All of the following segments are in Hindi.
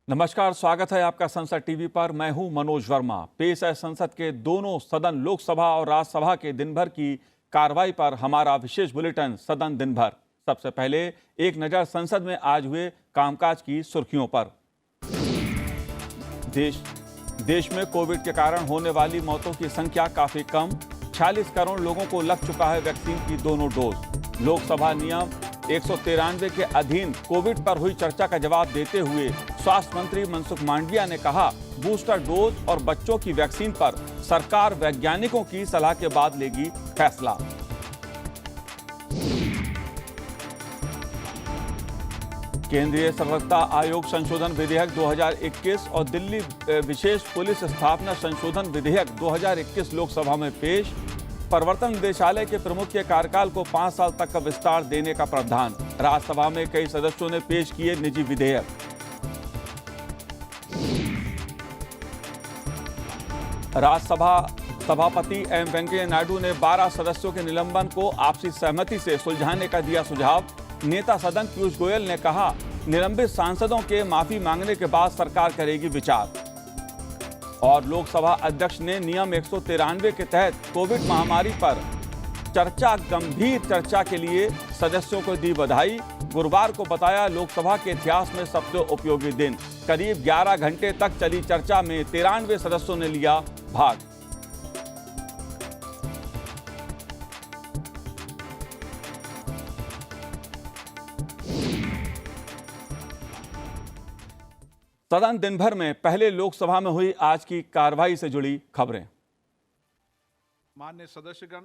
नमस्कार, स्वागत है आपका संसद टीवी पर। मैं हूं मनोज वर्मा। पेश है संसद के दोनों सदन लोकसभा और राज्यसभा के दिन भर की कार्रवाई पर हमारा विशेष बुलेटिन सदन दिन भर। सबसे पहले एक नजर संसद में आज हुए कामकाज की सुर्खियों पर। देश में कोविड के कारण होने वाली मौतों की संख्या काफी कम। 46 करोड़ लोगों को लग चुका है वैक्सीन की दोनों डोज। लोकसभा नियम 193 के अधीन कोविड पर हुई चर्चा का जवाब देते हुए स्वास्थ्य मंत्री मनसुख मांडविया ने कहा, बूस्टर डोज और बच्चों की वैक्सीन पर सरकार वैज्ञानिकों की सलाह के बाद लेगी फैसला। केंद्रीय सतर्कता आयोग संशोधन विधेयक 2021 और दिल्ली विशेष पुलिस स्थापना संशोधन विधेयक 2021 लोकसभा में पेश। प्रवर्तन निदेशालय के प्रमुख के कार्यकाल को 5 साल तक का विस्तार देने का प्रावधान। राज्यसभा में कई सदस्यों ने पेश किए निजी विधेयक। राज्यसभा सभापति एम वेंकैया नायडू ने 12 सदस्यों के निलंबन को आपसी सहमति से सुलझाने का दिया सुझाव। नेता सदन पीयूष गोयल ने कहा, निलंबित सांसदों के माफी मांगने के बाद सरकार करेगी विचार। और लोकसभा अध्यक्ष ने नियम 193 के तहत कोविड महामारी पर गंभीर चर्चा के लिए सदस्यों को दी बधाई। गुरुवार को बताया लोकसभा के इतिहास में सबसे उपयोगी दिन। करीब 11 घंटे तक चली चर्चा में 93 सदस्यों ने लिया भाग। सदन दिन भर में पहले लोकसभा में हुई आज की कार्रवाई से जुड़ी खबरें। माननीय सदस्यगण,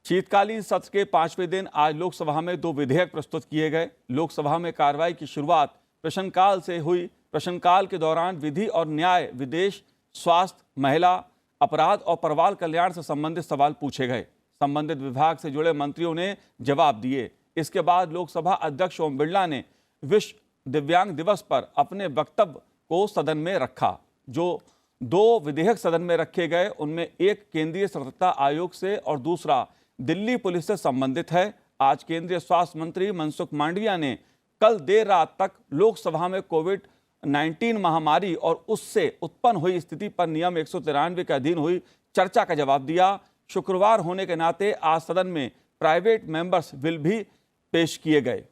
शीतकालीन सत्र के 5वें दिन आज लोकसभा में 2 विधेयक प्रस्तुत किए गए। लोकसभा में कार्रवाई की शुरुआत प्रश्नकाल से हुई। प्रश्नकाल के दौरान विधि और न्याय, विदेश, स्वास्थ्य, महिला, अपराध और परिवार कल्याण से संबंधित सवाल पूछे गए। संबंधित विभाग से जुड़े मंत्रियों ने जवाब दिए। इसके बाद लोकसभा अध्यक्ष ओम बिरला ने विश्व दिव्यांग दिवस पर अपने वक्तव्य को सदन में रखा। जो 2 विधेयक सदन में रखे गए उनमें एक केंद्रीय सतर्कता आयोग से और दूसरा दिल्ली पुलिस से संबंधित है। आज केंद्रीय स्वास्थ्य मंत्री मनसुख मांडविया ने कल देर रात तक लोकसभा में कोविड-19 महामारी और उससे उत्पन्न हुई स्थिति पर नियम 193 के अधीन हुई चर्चा का जवाब दिया। शुक्रवार होने के नाते आज सदन में प्राइवेट मेंबर्स बिल भी पेश किए गए।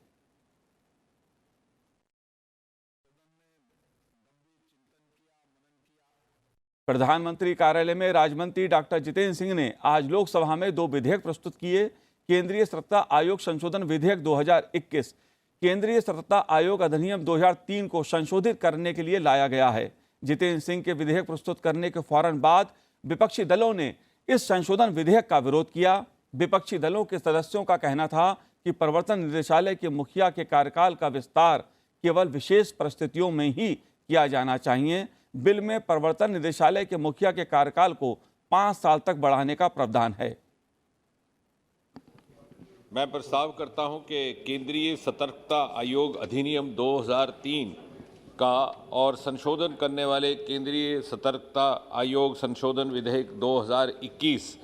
प्रधानमंत्री कार्यालय में राज्य मंत्री डॉक्टर जितेंद्र सिंह ने आज लोकसभा में 2 विधेयक प्रस्तुत किए। केंद्रीय सतर्कता आयोग संशोधन विधेयक 2021 केंद्रीय सतर्कता आयोग अधिनियम 2003 को संशोधित करने के लिए लाया गया है। जितेंद्र सिंह के विधेयक प्रस्तुत करने के फौरन बाद विपक्षी दलों ने इस संशोधन विधेयक का विरोध किया। विपक्षी दलों के सदस्यों का कहना था कि प्रवर्तन निदेशालय के मुखिया के कार्यकाल का विस्तार केवल विशेष परिस्थितियों में ही किया जाना चाहिए। बिल में प्रवर्तन निदेशालय के मुखिया के कार्यकाल को 5 साल तक बढ़ाने का प्रावधान है। मैं प्रस्ताव करता हूं कि केंद्रीय सतर्कता आयोग अधिनियम 2003 का और संशोधन करने वाले केंद्रीय सतर्कता आयोग संशोधन विधेयक 2021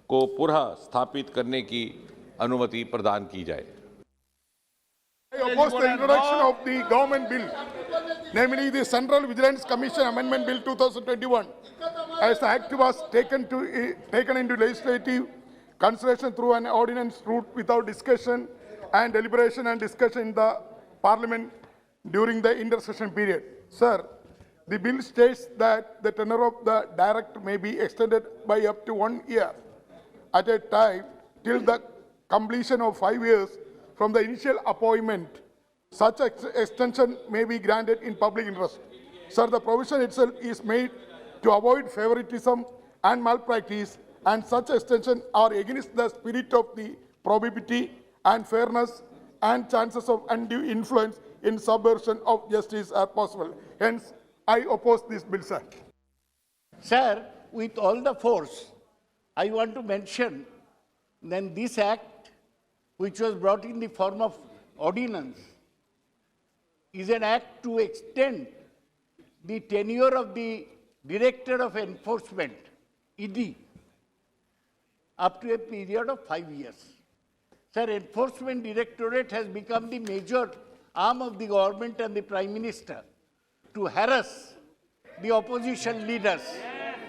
को पुनः स्थापित करने की अनुमति प्रदान की जाए। I oppose the introduction of the government bill, namely the Central Vigilance Commission Amendment Bill 2021, as the act was taken into legislative consideration through an ordinance route without discussion and deliberation and discussion in the Parliament during the intersession period. Sir, the bill states that the tenure of the director may be extended by up to 1 year at a time till the completion of 5 years from the initial appointment. Such extension may be granted in public interest. Sir, the provision itself is made to avoid favoritism and malpractice, and such extension are against the spirit of the probability and fairness, and chances of undue influence in subversion of justice are possible. Hence, I oppose this bill, sir. Sir, with all the force, I want to mention that this act, which was brought in the form of ordinance, is an act to extend the tenure of the Director of Enforcement, ED, up to a period of 5 years. Sir, Enforcement Directorate has become the major arm of the government and the Prime Minister to harass the opposition leaders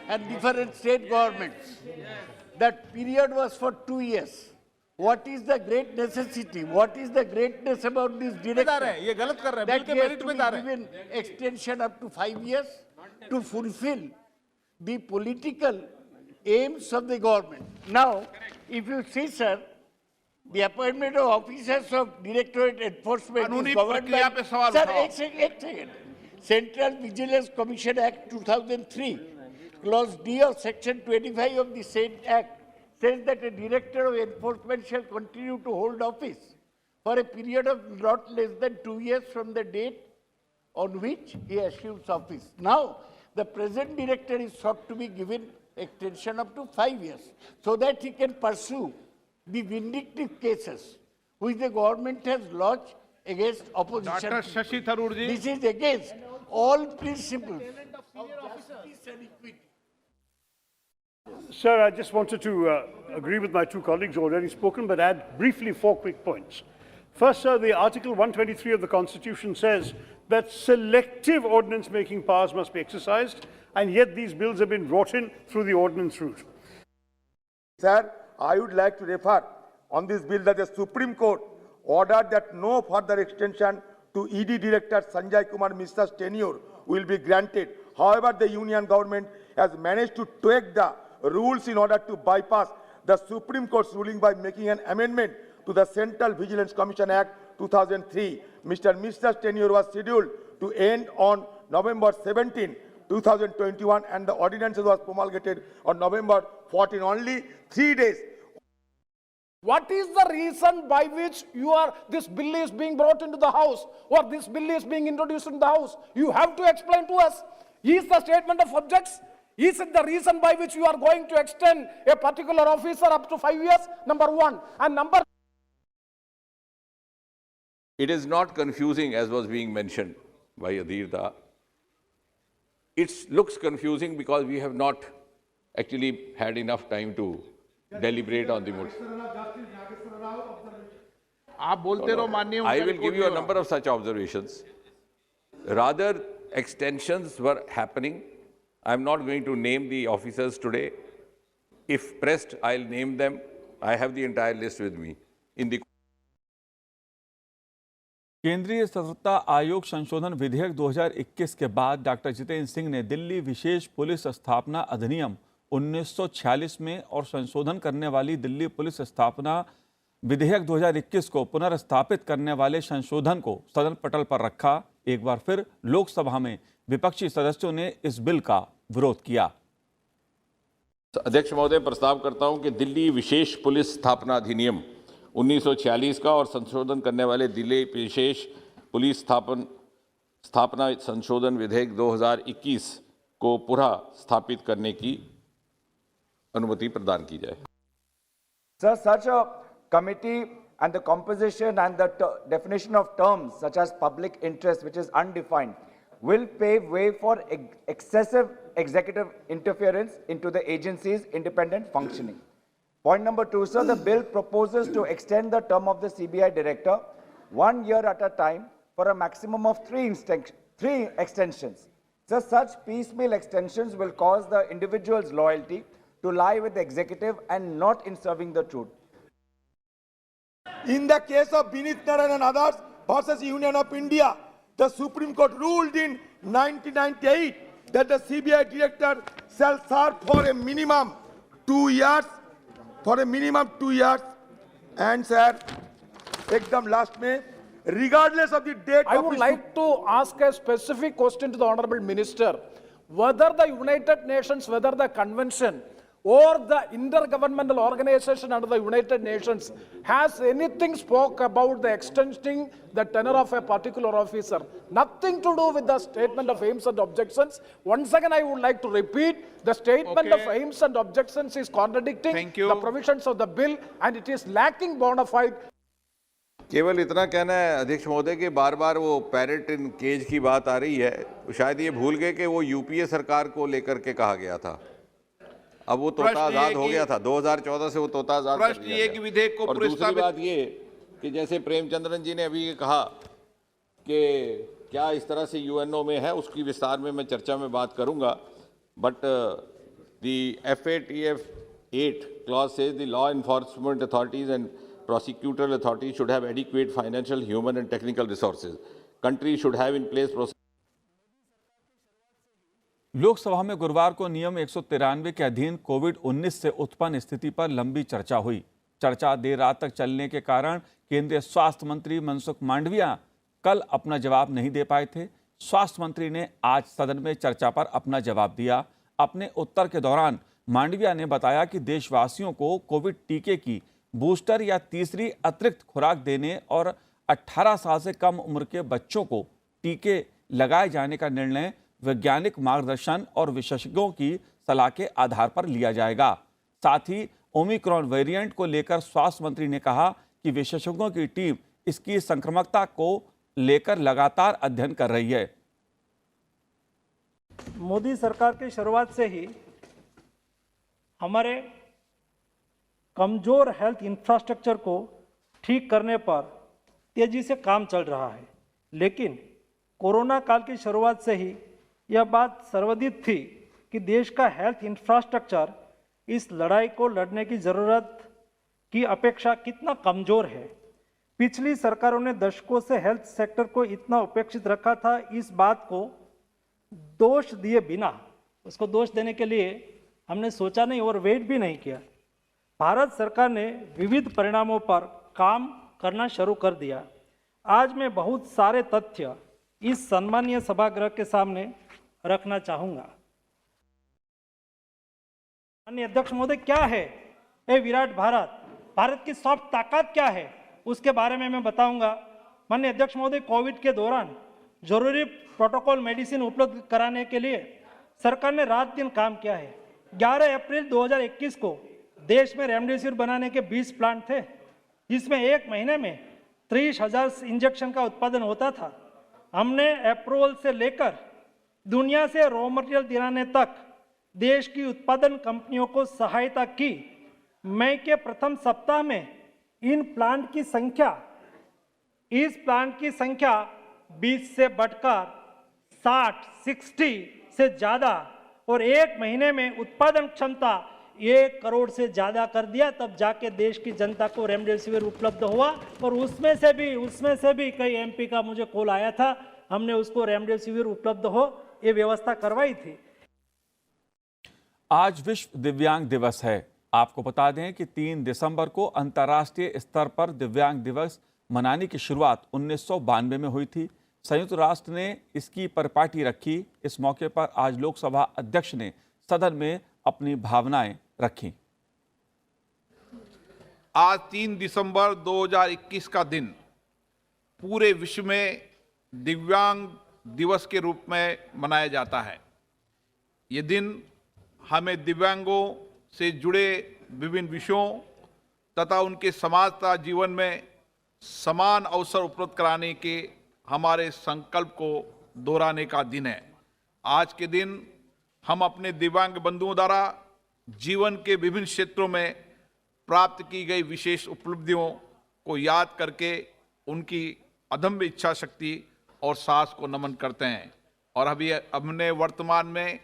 and different state governments. That period was for 2 years. What is the great necessity? What is the greatness about this director? ये गलत कर रहे हैं, That बिल के he has मेरिट to में be जा रहे हैं। given extension up to 5 years to fulfill the political aims of the government. Now, if you see, sir, the appointment of officers of Directorate Enforcement कानूनी is governed प्रक्रिया पे सवाल Sir, उठाओ। एक second. Central Vigilance Commission Act 2003, Clause D of Section 25 of the said Act says that a Director of Enforcement shall continue to hold office for a period of not less than 2 years from the date on which he assumes office. Now, the present Director is sought to be given extension up to 5 years so that he can pursue the vindictive cases which the government has lodged against opposition. Doctor Shashi Tharoor ji, This is against all principles of justice and equity. Sir, I just wanted to agree with my two colleagues already spoken, but add briefly 4 quick points. First, sir, the Article 123 of the Constitution says that selective ordinance-making powers must be exercised, and yet these bills have been brought in through the ordinance route. Sir, I would like to refer on this bill that the Supreme Court ordered that no further extension to ED Director Sanjay Kumar Mishra's tenure will be granted. However, the Union government has managed to tweak the rules in order to bypass the Supreme Court's ruling by making an amendment to the Central Vigilance Commission Act 2003. Mr. Mishra's tenure was scheduled to end on November 17, 2021, and the ordinance was promulgated on November 14, only 3 days. What is the reason by which this bill is being brought into the House or this bill is being introduced in the House? You have to explain to us. Is the statement of objects? Is it the reason by which you are going to extend a particular officer up to 5 years? Number one. And number It is not confusing as was being mentioned by Adhir Da. It looks confusing because we have not actually had enough time to deliberate on the motion. आप बोलते रहो माननीय I उनका will give report you a low. number of such observations. Rather, extensions were happening. I'm not going to name the officers today. If pressed, I'll name them. I have the entire list with me. In the केंद्रीय सतर्कता आयोग संशोधन विधेयक 2021 के बाद डॉक्टर जितेंद्र सिंह ने दिल्ली विशेष पुलिस स्थापना अधिनियम 1946 में और संशोधन करने वाली दिल्ली पुलिस स्थापना विधेयक 2021 को पुनर्स्थापित करने वाले संशोधन को सदन पटल पर रखा। एक बार फिर लोकसभा में विपक्षी सदस्यों ने इस बिल का विरोध किया। अध्यक्ष महोदय, प्रस्ताव करता हूं कि दिल्ली विशेष पुलिस स्थापना अधिनियम 1946 का और संशोधन करने वाले दिल्ली विशेष पुलिस स्थापना संशोधन विधेयक 2021 को पुनः स्थापित करने की अनुमति प्रदान की जाए। Sir, such a committee and the composition and the definition of terms such as public interest, which is undefined, will pave way for excessive executive interference into the agency's independent functioning. Point number 2, sir, the bill proposes to extend the term of the CBI director 1 year at a time for a maximum of 3 extensions. So such piecemeal extensions will cause the individual's loyalty to lie with the executive and not in serving the truth. In the case of Vineet Narayan and others versus Union of India, the Supreme Court ruled in 1998 that the CBI director shall serve for a minimum 2 years, and sir, ekdam last mein, regardless of the date I of would his- like to ask a specific question to the Honorable Minister. Whether the United Nations, whether the convention or the intergovernmental organization under the United Nations has anything spoke about the extending the tenure of a particular officer. Nothing to do with the statement of aims and objections. Once again, I would like to repeat, the statement of Okay. aims and objections is contradicting Thank you. the provisions of the bill and it is lacking bona fide. केवल इतना कहना है अध्यक्ष महोदय कि बार बार वो पैरेट इन केज की बात आ रही है, शायद ये भूल गए कि वो यूपीए सरकार को लेकर के कहा गया था। अब वो तोता प्रश्न ये आजाद हो कि- गया था, 2014 से वो तोता आजाद कर प्रश्न दिया ये गया। कि विधेयक को और दूसरी प्रस्तावित- बात ये कि जैसे प्रेमचंद्रन जी ने अभी ये कहा कि क्या इस तरह से यूएनओ में है, उसकी विस्तार में मैं चर्चा में बात करूंगा। But the FATF 8 clause says the law enforcement authorities and prosecutorial authorities should have adequate financial, human and technical resources. Country should have in place process. Lok Sabha में गुरुवार को नियम 193 के अधीन कोविड-19 से उत्पन्न स्थिति पर लंबी चर्चा हुई। चर्चा देर रात तक चलने के कारण केंद्रीय स्वास्थ्य मंत्री मनसुख मांडविया कल अपना जवाब नहीं दे पाए थे। स्वास्थ्य मंत्री ने आज सदन में चर्चा पर अपना जवाब दिया। अपने उत्तर के दौरान मांडविया ने बताया कि देशवासियों को कोविड टीके की बूस्टर या तीसरी अतिरिक्त खुराक देने और 18 साल से कम उम्र के बच्चों को टीके लगाए जाने का निर्णय वैज्ञानिक मार्गदर्शन और विशेषज्ञों की सलाह के आधार पर लिया जाएगा। साथ ही ओमिक्रॉन वेरिएंट को लेकर स्वास्थ्य मंत्री ने कहा कि विशेषज्ञों की टीम इसकी संक्रामकता को लेकर लगातार अध्ययन कर रही है। मोदी सरकार की शुरुआत से ही हमारे कमजोर हेल्थ इंफ्रास्ट्रक्चर को ठीक करने पर तेजी से काम चल रहा है, लेकिन कोरोना काल की शुरुआत से ही यह बात सर्वविदित थी कि देश का हेल्थ इंफ्रास्ट्रक्चर इस लड़ाई को लड़ने की ज़रूरत की अपेक्षा कितना कमज़ोर है। पिछली सरकारों ने दशकों से हेल्थ सेक्टर को इतना उपेक्षित रखा था। इस बात को दोष दिए बिना, उसको दोष देने के लिए हमने सोचा नहीं और वेट भी नहीं किया। भारत सरकार ने विविध परिणामों पर काम करना शुरू कर दिया। आज मैं बहुत सारे तथ्य इस सम्मानीय सभागृह के सामने रखना चाहूँगा। माननीय अध्यक्ष महोदय, क्या है ये विराट भारत? भारत की सॉफ्ट ताकत क्या है, उसके बारे में मैं बताऊंगा। माननीय अध्यक्ष महोदय, कोविड के दौरान जरूरी प्रोटोकॉल मेडिसिन उपलब्ध कराने के लिए सरकार ने रात दिन काम किया है। 11 अप्रैल 2021 को देश में रेमडेसिविर बनाने के 20 प्लांट थे, जिसमें एक महीने में 30,000 इंजेक्शन का उत्पादन होता था। हमने अप्रूवल से लेकर दुनिया से रॉ मटेरियल दिलाने तक देश की उत्पादन कंपनियों को सहायता की। मई के प्रथम सप्ताह में इस प्लांट की संख्या 20 से बढ़कर 60 से ज़्यादा और एक महीने में उत्पादन क्षमता 1 करोड़ से ज़्यादा कर दिया। तब जाके देश की जनता को रेमडेसिविर उपलब्ध हुआ और उसमें से भी कई MP का मुझे कॉल आया था, हमने उसको रेमडेसिविर उपलब्ध हो ये व्यवस्था करवाई थी। आज विश्व दिव्यांग दिवस है। आपको बता दें कि 3 दिसंबर को अंतर्राष्ट्रीय स्तर पर दिव्यांग दिवस मनाने की शुरुआत 1992 में हुई थी। संयुक्त राष्ट्र ने इसकी परिपाटी रखी। इस मौके पर आज लोकसभा अध्यक्ष ने सदन में अपनी भावनाएं रखी। आज 3 दिसंबर 2021 का दिन पूरे विश्व में दिव्यांग दिवस के रूप में मनाया जाता है। ये दिन हमें दिव्यांगों से जुड़े विभिन्न विषयों तथा उनके समाजता जीवन में समान अवसर उपलब्ध कराने के हमारे संकल्प को दोहराने का दिन है। आज के दिन हम अपने दिव्यांग बंधुओं द्वारा जीवन के विभिन्न क्षेत्रों में प्राप्त की गई विशेष उपलब्धियों को याद करके उनकी अदम्य इच्छा शक्ति और साहस को नमन करते हैं। और अभी हमने वर्तमान में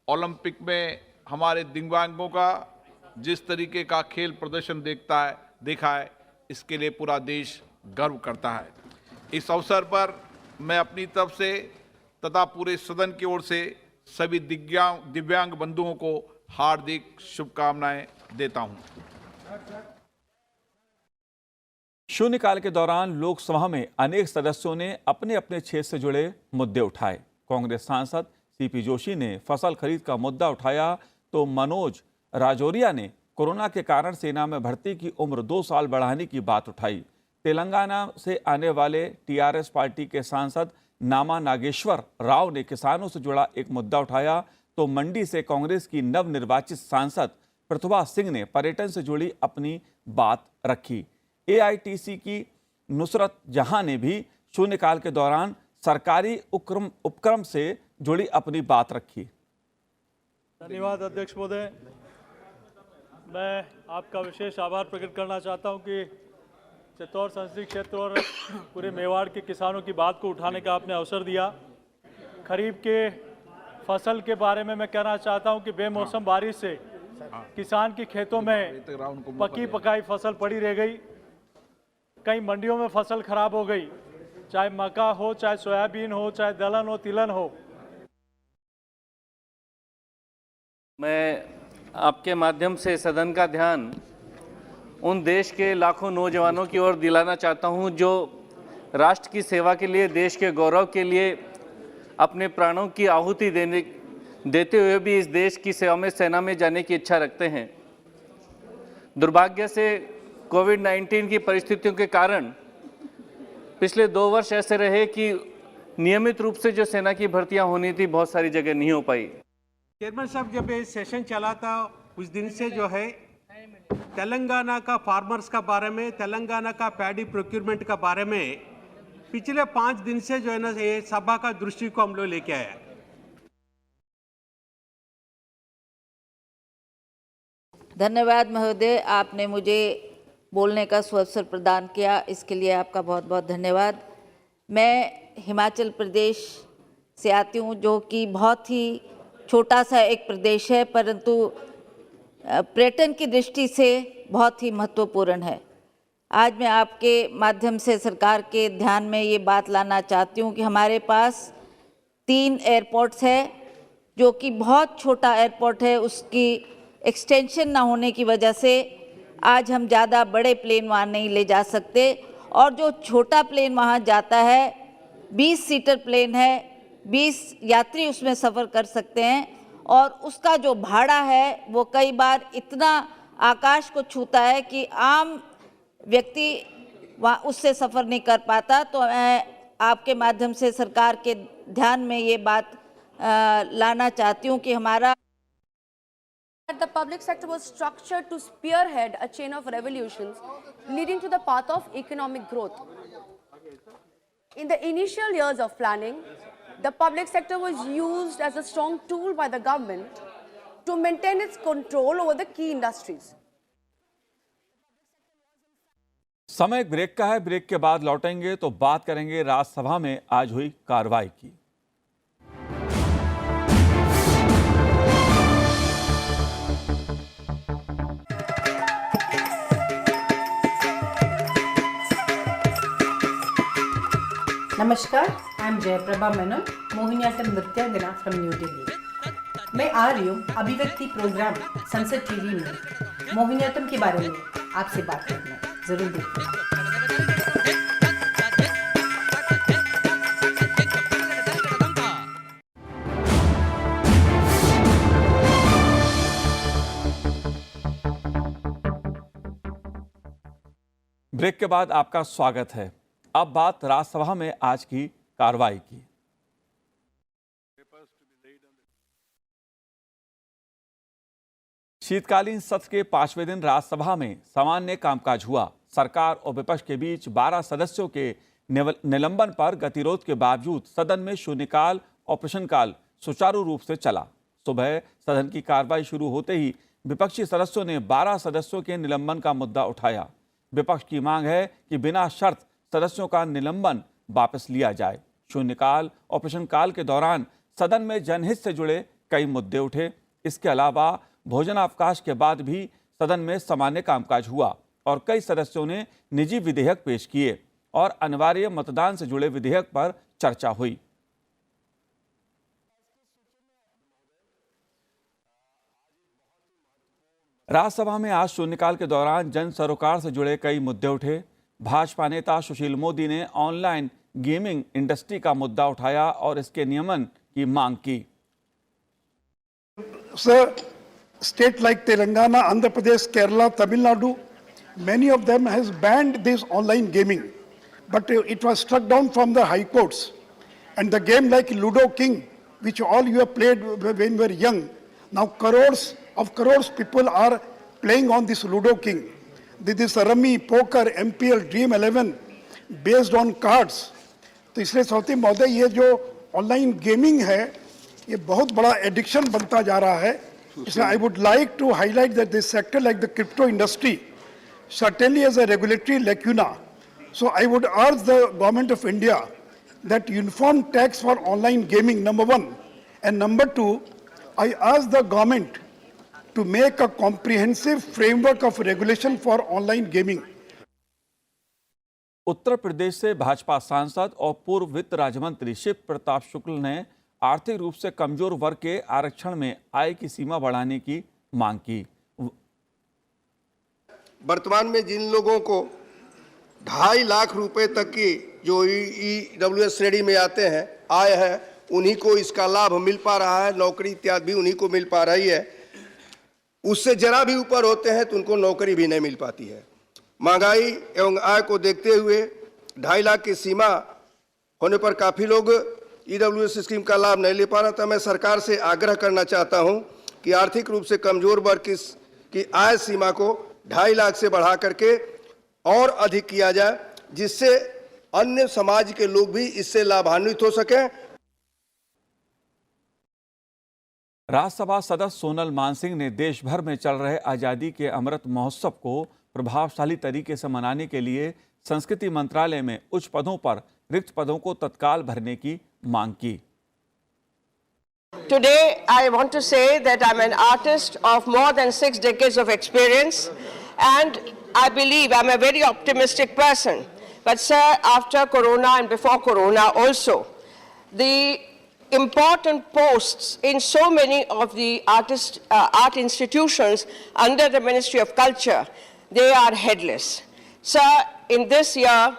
ओलंपिक में हमारे दिव्यांगों का जिस तरीके का खेल प्रदर्शन देखा है, इसके लिए पूरा देश गर्व करता है। इस अवसर पर मैं अपनी तरफ से तथा पूरे सदन की ओर से सभी दिव्यांग बंधुओं को हार्दिक शुभकामनाएं देता हूं। शून्यकाल के दौरान लोकसभा में अनेक सदस्यों ने अपने अपने क्षेत्र से जुड़े मुद्दे उठाए। कांग्रेस सांसद CP जोशी ने फसल खरीद का मुद्दा उठाया तो मनोज राजौरिया ने कोरोना के कारण सेना में भर्ती की उम्र 2 साल बढ़ाने की बात उठाई। तेलंगाना से आने वाले TRS पार्टी के सांसद नामा नागेश्वर राव ने किसानों से जुड़ा एक मुद्दा उठाया तो मंडी से कांग्रेस की नवनिर्वाचित सांसद प्रतिभा सिंह ने पर्यटन से जुड़ी अपनी बात रखी। AITC की नुसरत जहां ने भी शून्यकाल के दौरान सरकारी उपक्रम से जुड़ी अपनी बात रखी। धन्यवाद अध्यक्ष महोदय। मैं आपका विशेष आभार प्रकट करना चाहता हूं कि चित्तौड़ संसदीय क्षेत्र और पूरे मेवाड़ के किसानों की बात को उठाने का आपने अवसर दिया। खरीफ के फसल के बारे में मैं कहना चाहता हूं कि बेमौसम बारिश से किसान के खेतों में पकी पकाई फसल पड़ी रह गई। कई मंडियों में फसल खराब हो गई, चाहे मक्का हो, चाहे सोयाबीन हो, चाहे दलहन हो, तिलहन हो। मैं आपके माध्यम से सदन का ध्यान उन देश के लाखों नौजवानों की ओर दिलाना चाहता हूं जो राष्ट्र की सेवा के लिए, देश के गौरव के लिए अपने प्राणों की आहुति देते हुए भी इस देश की सेवा में सेना में जाने की इच्छा रखते हैं। दुर्भाग्य से कोविड-19 की परिस्थितियों के कारण पिछले 2 वर्ष ऐसे रहे कि नियमित रूप से जो सेना की भर्तियां होनी थी बहुत सारी जगह नहीं हो पाई। चेयरमैन साहब, जब ये सेशन चला था उस दिन से जो है तेलंगाना का फार्मर्स का बारे में, तेलंगाना का पैडी प्रोक्यूरमेंट का बारे में पिछले 5 दिन से जो है ना ये सभा का दृष्टि को हम लोग लेके आया। धन्यवाद महोदय, आपने मुझे बोलने का सुअवसर प्रदान किया, इसके लिए आपका बहुत बहुत धन्यवाद। मैं हिमाचल प्रदेश से आती हूँ, जो कि बहुत ही छोटा सा एक प्रदेश है, परंतु पर्यटन की दृष्टि से बहुत ही महत्वपूर्ण है। आज मैं आपके माध्यम से सरकार के ध्यान में ये बात लाना चाहती हूँ कि हमारे पास 3 एयरपोर्ट्स है, जो कि बहुत छोटा एयरपोर्ट है। उसकी एक्सटेंशन ना होने की वजह से आज हम ज़्यादा बड़े प्लेन वहाँ नहीं ले जा सकते, और जो छोटा प्लेन वहाँ जाता है 20 सीटर प्लेन है, 20 यात्री उसमें सफ़र कर सकते हैं, और उसका जो भाड़ा है वो कई बार इतना आकाश को छूता है कि आम व्यक्ति वहाँ उससे सफ़र नहीं कर पाता। तो मैं आपके माध्यम से सरकार के ध्यान में ये बात लाना चाहती हूँ कि हमारा The public sector was structured to spearhead a chain of revolutions leading to the path of economic growth. In the initial years of planning, the public sector was used as a strong tool by the government to maintain its control over the key industries. समय एक ब्रेक का है, ब्रेक के बाद लौटेंगे तो बात करेंगे राज्यसभा में आज हुई कार्रवाई की। नमस्कार, आई एम जयप्रभा मेनन, मोहिनीअट्टम नृत्यांगना फ्रॉम न्यू दिल्ली। मैं आ रही हूँ अभिव्यक्ति प्रोग्राम संसद टीवी में मोहिनीअट्टम के बारे में आपसे बात करना, जरूर देखिए। ब्रेक के बाद आपका स्वागत है। अब बात राज्यसभा में आज की कार्रवाई की। शीतकालीन सत्र के 5वें दिन राज्यसभा में सामान्य कामकाज हुआ। सरकार और विपक्ष के बीच 12 सदस्यों के निलंबन पर गतिरोध के बावजूद सदन में शून्यकाल और प्रश्नकाल सुचारू रूप से चला। सुबह सदन की कार्रवाई शुरू होते ही विपक्षी सदस्यों ने 12 सदस्यों के निलंबन का मुद्दा उठाया। विपक्ष की मांग है कि बिना शर्त सदस्यों का निलंबन वापस लिया जाए। शून्यकाल और प्रश्नकाल के दौरान सदन में जनहित से जुड़े कई मुद्दे उठे। इसके अलावा भोजनावकाश के बाद भी सदन में सामान्य कामकाज हुआ और कई सदस्यों ने निजी विधेयक पेश किए और अनिवार्य मतदान से जुड़े विधेयक पर चर्चा हुई। राज्यसभा में आज शून्यकाल के दौरान जन सरोकार से जुड़े कई मुद्दे उठे। भाजपा नेता सुशील मोदी ने ऑनलाइन गेमिंग इंडस्ट्री का मुद्दा उठाया और इसके नियमन की मांग की। Sir, state like Telangana, Andhra Pradesh, Kerala, Tamil Nadu, many of them has banned this online gaming, but it was struck down from the high courts. And the game like Ludo King, which all you have played when you were young, now crores people are playing on this Ludo King. This Rummy, Poker, MPL, Dream 11 based on cards. तो इसलिए सौती महोदय ये जो ऑनलाइन गेमिंग है ये बहुत बड़ा एडिक्शन बनता जा रहा है। इसलिए I would like to highlight that this sector like the crypto industry certainly as a regulatory lacuna. So I would urge the government of India that uniform tax for online gaming, number one, and number two, I ask the government to make a comprehensive framework of regulation for online gaming. Uttar Pradesh से भाजपा सांसद और पूर्व वित्त राज्य मंत्री शिव प्रताप शुक्ल ने आर्थिक रूप से कमजोर वर्ग के आरक्षण में आय की सीमा बढ़ाने की मांग की। वर्तमान में जिन लोगों को 2.5 लाख रुपए तक की जो ईडब्ल्यूएस श्रेणी में आते हैं आय है, उन्हीं को इसका लाभ मिल पा रहा है, नौकरी इत्यादि भी उन्हीं को मिल पा रही है। उससे जरा भी ऊपर होते हैं तो उनको नौकरी भी नहीं मिल पाती है। महंगाई एवं आय को देखते हुए 2.5 लाख की सीमा होने पर काफ़ी लोग ईडब्ल्यूएस स्कीम का लाभ नहीं ले पा रहा था। मैं सरकार से आग्रह करना चाहता हूं कि आर्थिक रूप से कमजोर वर्ग की आय सीमा को 2.5 लाख से बढ़ा करके और अधिक किया जाए, जिससे अन्य समाज के लोग भी इससे लाभान्वित हो सकें। राज्यसभा सदस्य सोनल मानसिंह ने देश भर में चल रहे आज़ादी के अमृत महोत्सव को प्रभावशाली तरीके से मनाने के लिए संस्कृति मंत्रालय में उच्च पदों पर रिक्त पदों को तत्काल भरने की मांग की। Today, I want to say that I'm an artist of more than 6 decades of experience, and I believe I'm a very optimistic person. But sir, after Corona and before Corona also, the important posts in so many of the art institutions under the Ministry of Culture, they are headless. Sir, in this year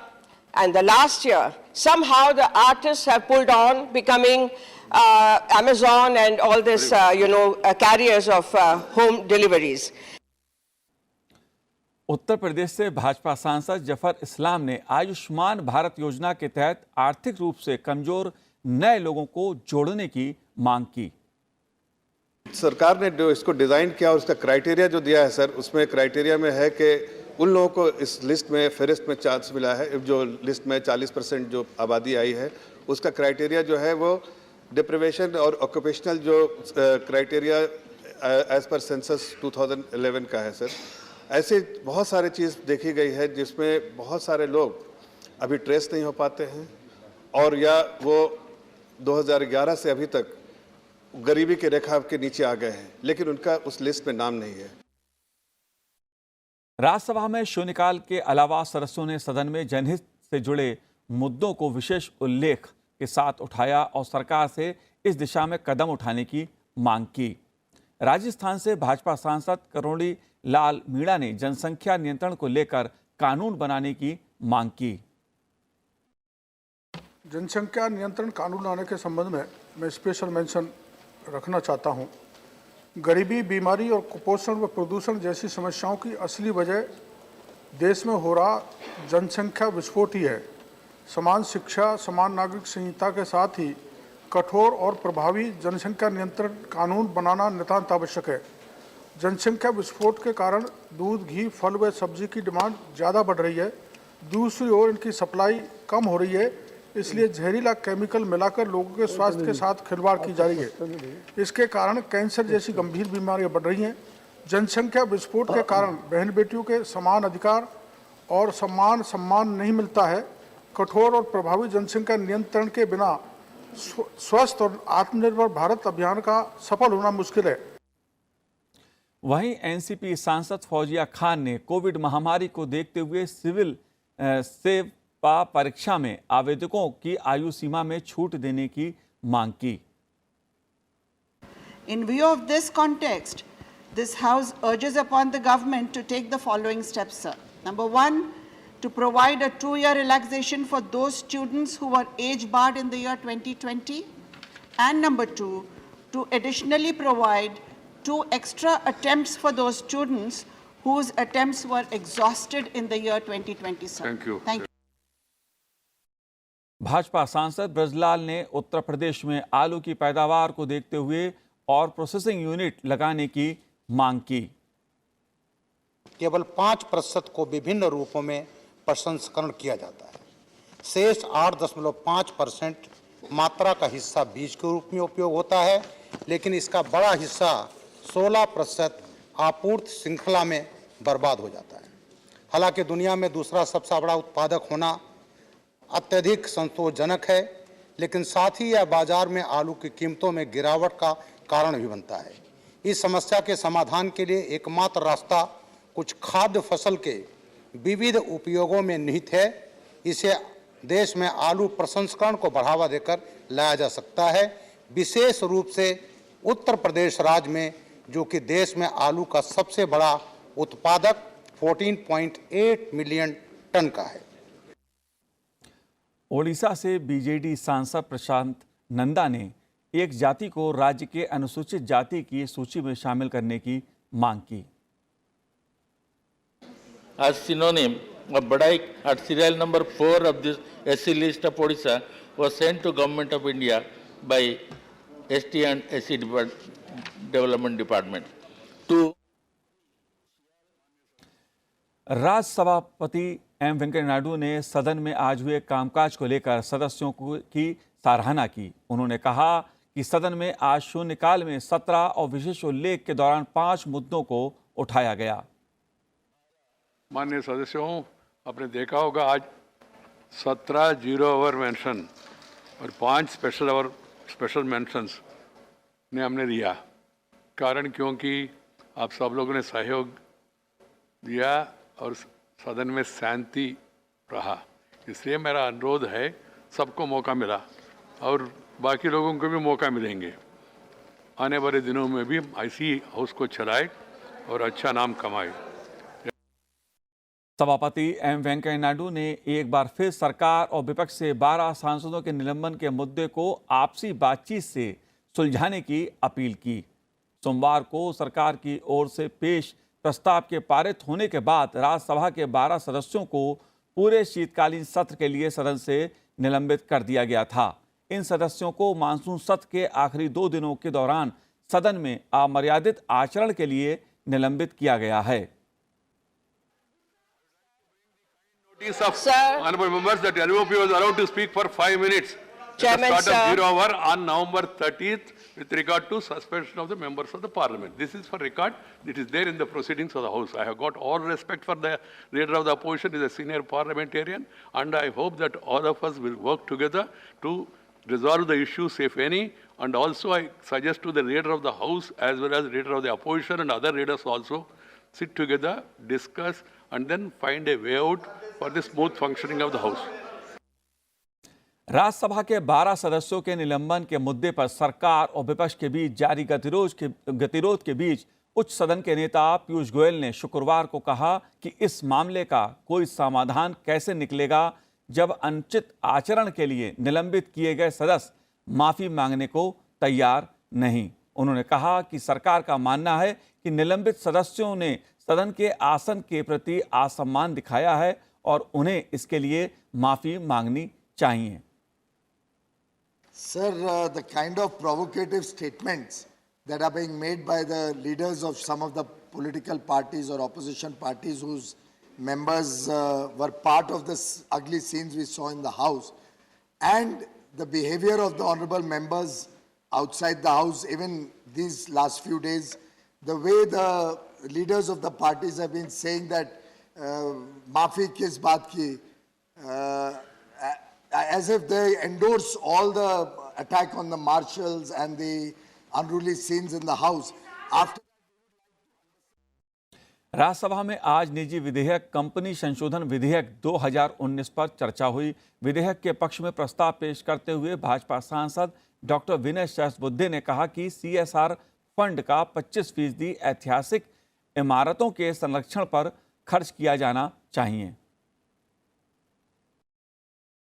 and the last year, somehow the artists have pulled on, becoming Amazon and all this, carriers of home deliveries. Uttar Pradesh से भाजपा सांसद जफर इस्लाम ने आयुष्मान भारत योजना के तहत आर्थिक रूप से कमजोर नए लोगों को जोड़ने की मांग की। सरकार ने जो इसको डिजाइन किया और उसका क्राइटेरिया जो दिया है सर, उसमें क्राइटेरिया में है कि उन लोगों को इस लिस्ट में फहरिस्त में चांस मिला है, जो लिस्ट में 40% जो आबादी आई है, उसका क्राइटेरिया जो है वो डिप्रिवेशन और ऑक्यूपेशनल जो क्राइटेरिया एज पर सेंसस 2011 का है सर। ऐसे बहुत सारे चीज़ देखी गई है जिसमें बहुत सारे लोग अभी ट्रेस नहीं हो पाते हैं, और या वो 2011 से अभी तक गरीबी के रेखा के नीचे आ गए हैं, लेकिन उनका उस लिस्ट में नाम नहीं है। राज्यसभा में शून्यकाल के अलावा सदस्यों ने सदन में जनहित से जुड़े मुद्दों को विशेष उल्लेख के साथ उठाया और सरकार से इस दिशा में कदम उठाने की मांग की। राजस्थान से भाजपा सांसद करोड़ी लाल मीणा ने जनसंख्या नियंत्रण को लेकर कानून बनाने की मांग की। जनसंख्या नियंत्रण कानून लाने के संबंध में मैं स्पेशल मेंशन रखना चाहता हूं। गरीबी, बीमारी और कुपोषण व प्रदूषण जैसी समस्याओं की असली वजह देश में हो रहा जनसंख्या विस्फोट ही है। समान शिक्षा, समान नागरिक संहिता के साथ ही कठोर और प्रभावी जनसंख्या नियंत्रण कानून बनाना नितांत आवश्यक है। जनसंख्या विस्फोट के कारण दूध, घी, फल व सब्जी की डिमांड ज़्यादा बढ़ रही है। दूसरी ओर इनकी सप्लाई कम हो रही है, इसलिए जहरीला केमिकल मिलाकर लोगों के स्वास्थ्य के साथ खिलवाड़ की जा रही है। इसके कारण कैंसर जैसी गंभीर बीमारियां बढ़ रही हैं। जनसंख्या विस्फोट के कारण बहन बेटियों के समान अधिकार और सम्मान नहीं मिलता है। कठोर और प्रभावी जनसंख्या नियंत्रण के बिना स्वस्थ और आत्मनिर्भर भारत अभियान का सफल होना मुश्किल है। वहीं एनसीपी सांसद फौजिया खान ने कोविड महामारी को देखते हुए सिविल सेवा परीक्षा में आवेदकों की आयु सीमा में छूट देने की मांग की। In view of this context, this House urges upon the government to take the following steps, sir. Number one, to provide a 2-year relaxation for those students who were age barred in the year 2020. And number two, to additionally provide 2 extra attempts for those students whose attempts were exhausted in the year 2020, sir. Thank you. Thank you. Bhajpa सांसद ब्रजलाल ने उत्तर प्रदेश में आलू की पैदावार को देखते हुए और प्रोसेसिंग यूनिट लगाने की मांग की। केवल 5% को विभिन्न रूपों में प्रसंस्करण किया जाता है। शेष 8.5% मात्रा का हिस्सा बीज के रूप में उपयोग होता है, लेकिन इसका बड़ा हिस्सा 16% आपूर्ति श्रृंखला में बर्बाद हो जाता है। हालांकि दुनिया में दूसरा सबसे बड़ा उत्पादक होना अत्यधिक संतोषजनक है, लेकिन साथ ही यह बाजार में आलू की कीमतों में गिरावट का कारण भी बनता है। इस समस्या के समाधान के लिए एकमात्र रास्ता कुछ खाद्य फसल के विविध उपयोगों में निहित है। इसे देश में आलू प्रसंस्करण को बढ़ावा देकर लाया जा सकता है, विशेष रूप से उत्तर प्रदेश राज्य में, जो कि देश में आलू का सबसे बड़ा उत्पादक 14.8 मिलियन टन का है। ओडिशा से बीजेडी सांसद प्रशांत नंदा ने एक जाति को राज्य के अनुसूचित जाति की सूची में शामिल करने की मांग की। As synonym of Badai at serial number 4 of this SC list of Odisha was sent to Government of India by ST and SC Development Department. To राज्य सभापति एम वेंकैया नायडू ने सदन में आज हुए कामकाज को लेकर सदस्यों की सराहना की। उन्होंने कहा कि सदन में आज शून्यकाल में 17 और विशेष उल्लेख के दौरान 5 मुद्दों को उठाया गया। माननीय सदस्यों, आपने देखा होगा आज 17 जीरो आवर मेंशन और 5 स्पेशल मेंशंस ने हमने दिया। कारण क्योंकि आप सब लोगों ने सहयोग दिया और सदन में शांति रहा, इसलिए मेरा अनुरोध है सबको मौका मिला और बाकी लोगों को भी मौका मिलेंगे। आने वाले दिनों में भी ऐसी हाउस को चलाए और अच्छा नाम कमाए। सभापति एम वेंकैया नायडू ने एक बार फिर सरकार और विपक्ष से 12 सांसदों के निलंबन के मुद्दे को आपसी बातचीत से सुलझाने की अपील की। सोमवार को सरकार की ओर से पेश प्रस्ताव के पारित होने के बाद राज्यसभा के 12 सदस्यों को पूरे शीतकालीन सत्र के लिए सदन से निलंबित कर दिया गया था। इन सदस्यों को मानसून सत्र के आखिरी 2 दिनों के दौरान सदन में अमर्यादित आचरण के लिए निलंबित किया गया है। Notice of honorable members that LOP was allowed to speak for 5 minutes. Chairman, at the start sir. of 0 hour on November 30th with regard to suspension of the members of the parliament. This is for record. It is there in the proceedings of the House. I have got all respect for the leader of the opposition. He is a senior parliamentarian, and I hope that all of us will work together to resolve the issues, if any. And also I suggest to the leader of the House as well as leader of the opposition and other leaders also sit together, discuss, and then find a way out for the smooth functioning of the House. Rajya Sabha के 12 सदस्यों के निलंबन के मुद्दे पर सरकार और विपक्ष के बीच जारी गतिरोध के बीच उच्च सदन के नेता पीयूष गोयल ने शुक्रवार को कहा कि इस मामले का कोई समाधान कैसे निकलेगा जब अनुचित आचरण के लिए निलंबित किए गए सदस्य माफी मांगने को तैयार नहीं। उन्होंने कहा कि सरकार का मानना है कि निलंबित सदस्यों ने सदन के आसन के प्रति असम्मान दिखाया है और उन्हें इसके लिए माफी मांगनी चाहिए। Sir, the kind of provocative statements that are being made by the leaders of some of the political parties or opposition parties whose members were part of this ugly scenes we saw in the House, and the behavior of the honorable members outside the House, even these last few days, the way the leaders of the parties have been saying that maafi kis baat ki, as if they endorse all the attack on the marshals and the unruly scenes in the House. After Rajya Sabha में आज निजी विधेयक कंपनी संशोधन विधेयक 2019 पर चर्चा हुई। विधेयक के पक्ष में प्रस्ताव पेश करते हुए भाजपा सांसद डॉक्टर विनय सहस्त्रबुद्धे ने कहा कि CSR फंड का 25% ऐतिहासिक इमारतों के संरक्षण पर खर्च किया जाना चाहिए।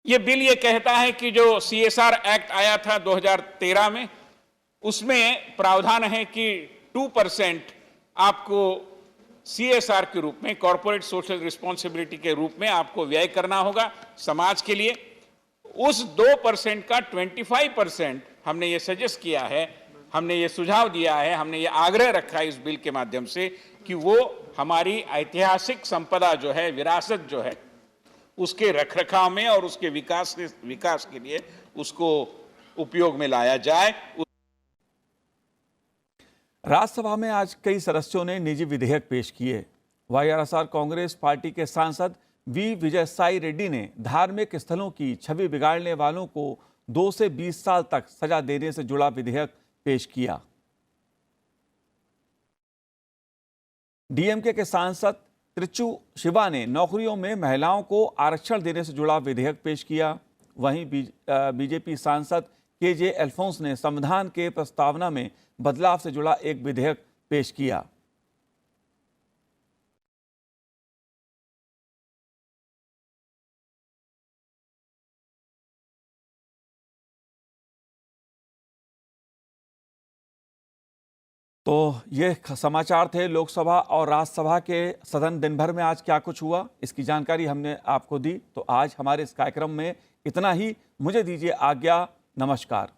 ये बिल ये कहता है कि जो CSR एक्ट आया था 2013 में, उसमें प्रावधान है कि 2% आपको CSR के रूप में, कॉर्पोरेट सोशल रिस्पॉन्सिबिलिटी के रूप में आपको व्यय करना होगा समाज के लिए। उस 2% का 25% हमने ये सजेस्ट किया है, हमने ये सुझाव दिया है, हमने ये आग्रह रखा है इस बिल के माध्यम से कि वो हमारी ऐतिहासिक संपदा जो है, विरासत जो है, उसके रखरखाव में और उसके विकास के लिए उसको उपयोग में लाया जाए। राज्यसभा में आज कई सदस्यों ने निजी विधेयक पेश किए। वाईआरएसआर कांग्रेस पार्टी के सांसद वी विजयसाई रेड्डी ने धार्मिक स्थलों की छवि बिगाड़ने वालों को 2 से 20 साल तक सजा देने से जुड़ा विधेयक पेश किया। डीएमके के सांसद त्रिचू शिवा ने नौकरियों में महिलाओं को आरक्षण देने से जुड़ा विधेयक पेश किया। वहीं बीजेपी सांसद केजे अल्फोंस ने संविधान के प्रस्तावना में बदलाव से जुड़ा एक विधेयक पेश किया। तो ये समाचार थे लोकसभा और राज्यसभा के सदन दिन भर में आज क्या कुछ हुआ, इसकी जानकारी हमने आपको दी। तो आज हमारे इस कार्यक्रम में इतना ही। मुझे दीजिए आज्ञा। नमस्कार।